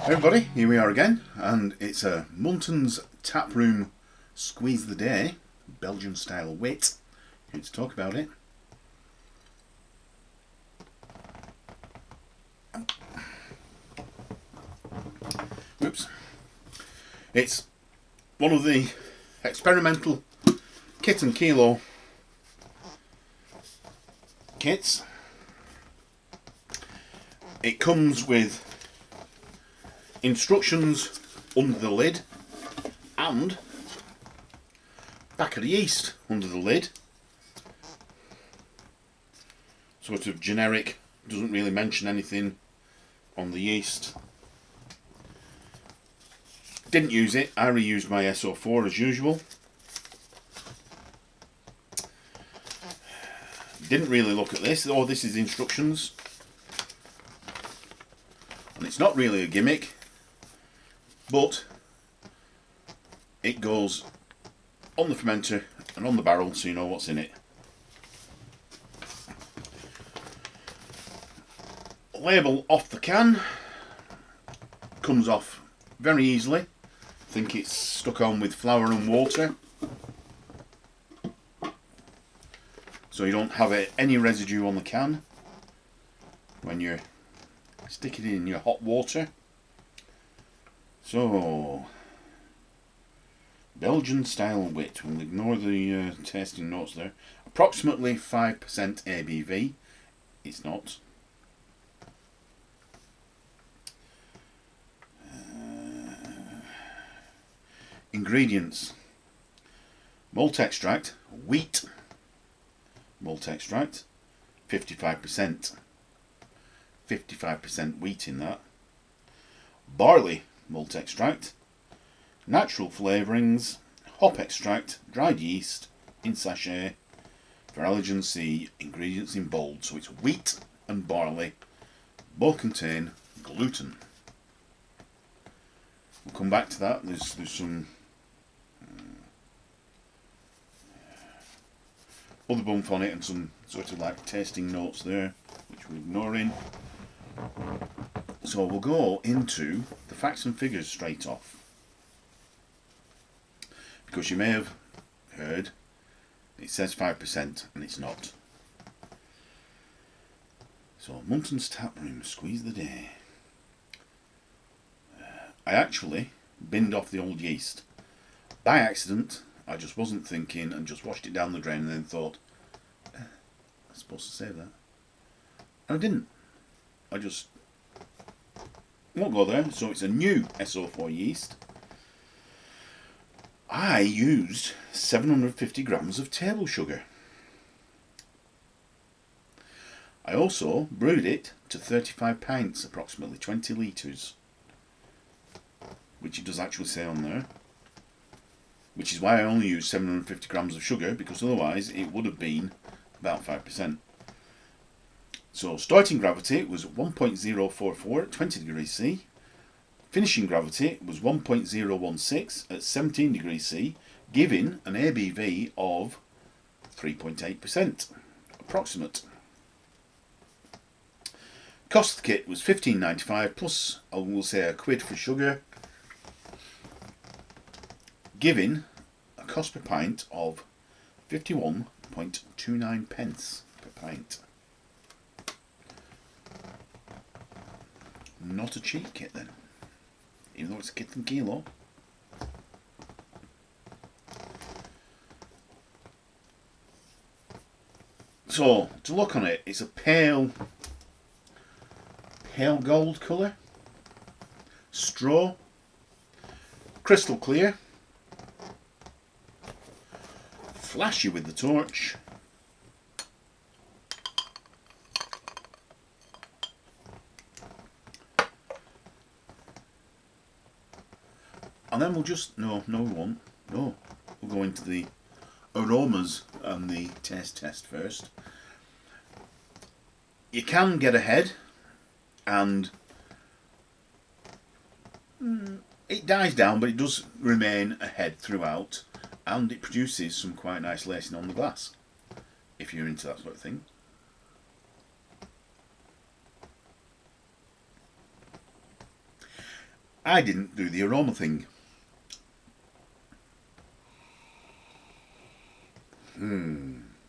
Everybody, here we are again, and it's a Muntons Taproom Squeeze the Day, Belgian style wit. Here to talk about it. Oops. It's one of the experimental kit and kilo kits. It comes with instructions under the lid and pack of yeast under the lid. Sort of generic, doesn't really mention anything on the yeast. Didn't use it, I reused my SO4 as usual. Didn't really look at this. Oh, this is instructions. And it's not really a gimmick, but it goes on the fermenter and on the barrel so you know what's in it. Label off the can, comes off very easily. I think it's stuck on with flour and water, so you don't have any residue on the can when you stick it in your hot water. So, Belgian style wit, we'll ignore the tasting notes there. Approximately 5% ABV, it's not. Ingredients: malt extract, wheat malt extract, 55%. 55% wheat in that. Barley malt extract, natural flavourings, hop extract, dried yeast in sachet. For allergen C, ingredients in bold, so it's wheat and barley. Both contain gluten. We'll come back to that. There's some other bump on it and some sort of like tasting notes there, which we're ignoring. So we'll go into the facts and figures straight off, because you may have heard it says 5% and it's not. So Muntons Taproom Squeeze the Day. I actually binned off the old yeast by accident. I just wasn't thinking and just washed it down the drain and then thought, I'm supposed to say that. And I didn't. I just won't go there. So it's a new SO4 yeast. I used 750 grams of table sugar. I also brewed it to 35 pints, approximately 20 litres, which it does actually say on there, which is why I only used 750 grams of sugar, because otherwise it would have been about 5%. So starting gravity was 1.044 at 20 degrees C. Finishing gravity was 1.016 at 17 degrees C, giving an ABV of 3.8%, approximate. Cost of the kit was $15.95 plus, I will say, a quid for sugar, giving a cost per pint of 51.29 pence per pint. Not a cheap kit then, even though it's a kit and kilo. So, to look on it, it's a pale gold colour, straw, crystal clear, flash you with the torch. And then we'll just, no we won't, no, we'll go into the aromas and the taste test first. You can get ahead and it dies down, but it does remain ahead throughout, and it produces some quite nice lacing on the glass, if you're into that sort of thing. I didn't do the aroma thing.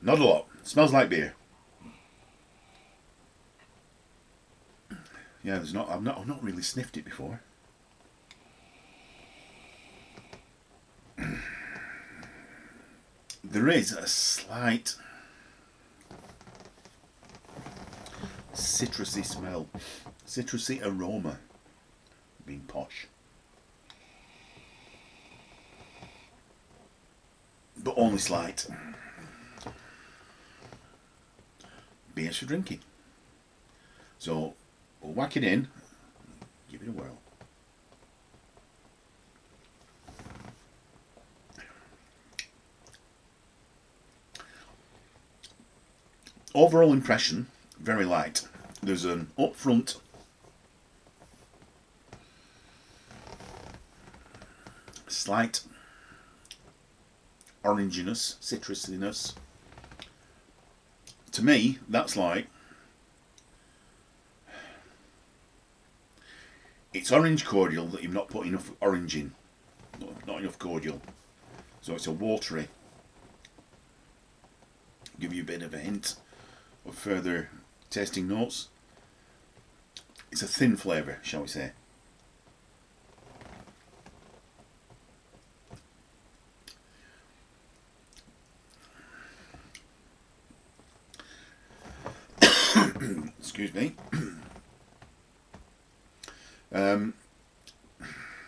Not a lot. Smells like beer. Yeah, there's not. I've not really sniffed it before. There is a slight citrusy smell, citrusy aroma, being posh, but only slight. Beers for drinking. So we'll whack it in, give it a whirl. Overall impression, very light. There's an upfront slight oranginess, citrusiness. To me, that's like, it's orange cordial that you've not put enough orange in, not enough cordial. So it's a watery, give you a bit of a hint of further tasting notes. It's a thin flavour, shall we say. Excuse me.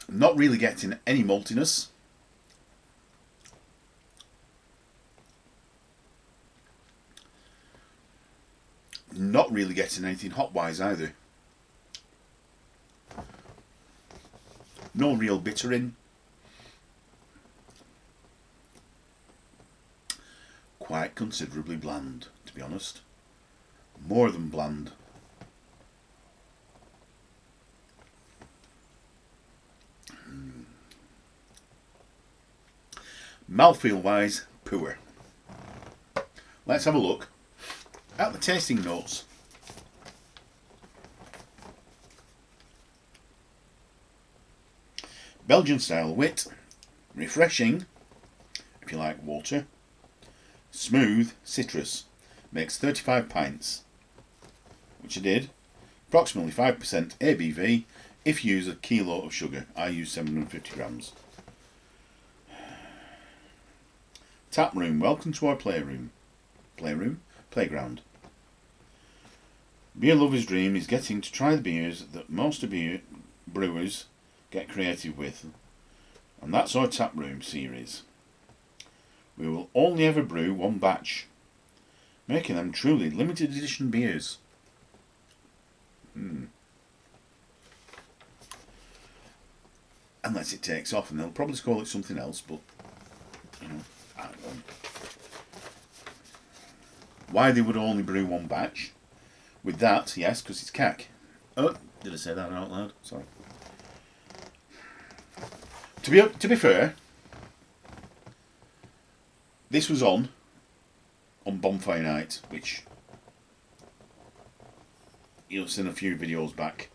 Not really getting any maltiness. Not really getting anything hop-wise either. No real bittering. Quite considerably bland, to be honest. More than bland. Mouthfeel wise, poor. Let's have a look at the tasting notes. Belgian style wit, refreshing, if you like water, smooth citrus, makes 35 pints, which I did, approximately 5% ABV. If you use a kilo of sugar, I use 750 grams. Taproom, welcome to our playground. Beer lover's dream is getting to try the beers that most beer brewers get creative with, and that's our Taproom series. We will only ever brew one batch, making them truly limited edition beers. Unless it takes off, and they'll probably call it something else, but you know, I don't know. Why they would only brew one batch? With that, yes, because it's cack. Oh, did I say that out loud? Sorry. To be fair, this was on Bonfire Night, which you'll have seen a few videos back.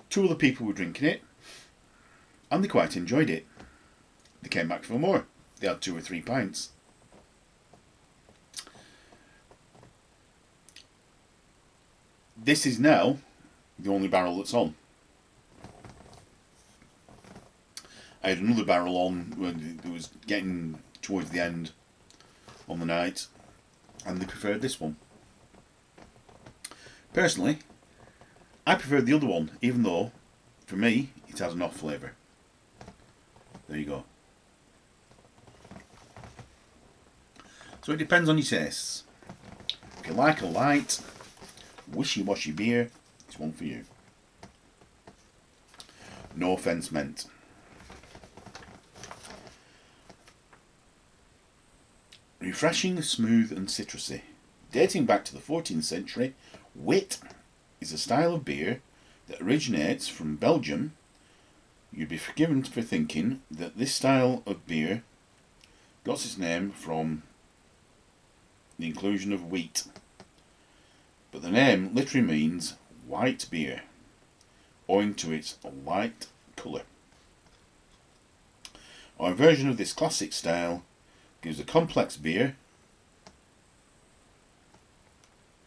Two other people were drinking it, and they quite enjoyed it. They came back for more. They had 2 or 3 pints. This is now the only barrel that's on. I had another barrel on when it was getting towards the end on the night, and they preferred this one. Personally, I preferred the other one, even though, for me, it has an off flavour. There you go. So it depends on your tastes. If you like a light, wishy-washy beer, it's one for you. No offence meant. Refreshing, smooth and citrusy. Dating back to the 14th century, wit is a style of beer that originates from Belgium. You'd be forgiven for thinking that this style of beer got its name from the inclusion of wheat. But the name literally means white beer, owing to its light colour. Our version of this classic style gives a complex beer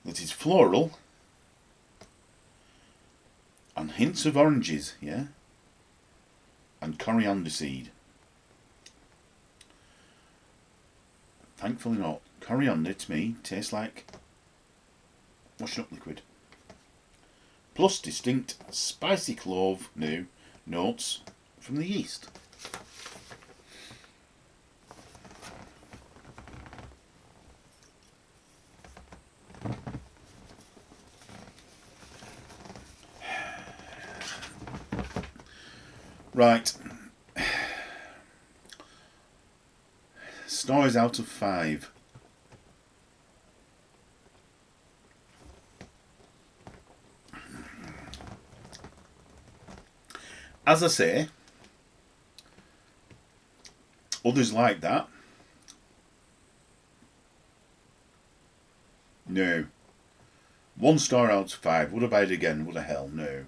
that is floral and hints of oranges, yeah, and coriander seed. Thankfully not. Coriander to me tastes like washing up liquid. Plus distinct spicy clove notes from the yeast. Right. Stars out of 5. As I say, others like that. No. 1 star out of 5. Would I buy it again? Would I? Hell no.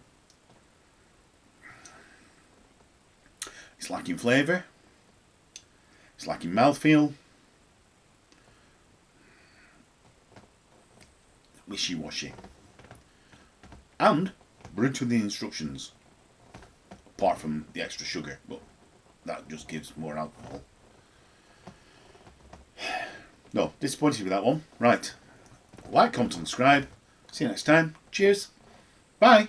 It's lacking flavour. It's lacking mouthfeel. Wishy-washy. And brewed to the instructions. Apart from the extra sugar, but that just gives more alcohol. No, disappointed with that one. Right. Like, comment, and subscribe. See you next time. Cheers. Bye.